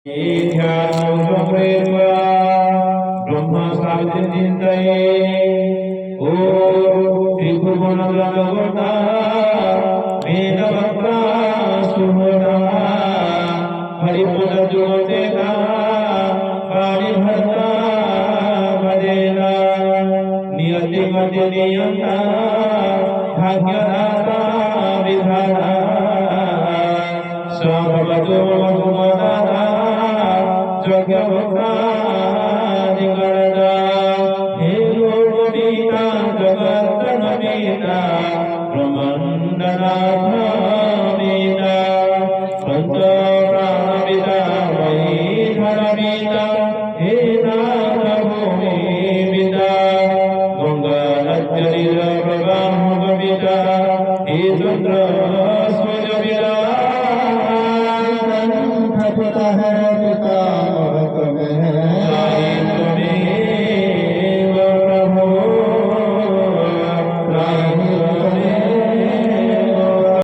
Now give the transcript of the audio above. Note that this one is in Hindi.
ध्यानं कृत्वा ब्रह्मशान्तिचिन्तये ॐ त्रिभुवनजगता वेदवक्ता सुहृदा हरिपुरज्योतिका कालीभर्ता भजेला नियतिमतिनियन्ता भाग्यदाता विधाता सर्वतो मधुमदाता जगवता निगणदा हे गोपीता जगत्तमनीता ब्रह्मण्डनाथ वीता पंचप्राणविदा वैधरवीता हे नाथ भूमिविदा गंगानद्यनिर प्रवाहविदा हे चंद्र सूर्यविदा है पिता महक में है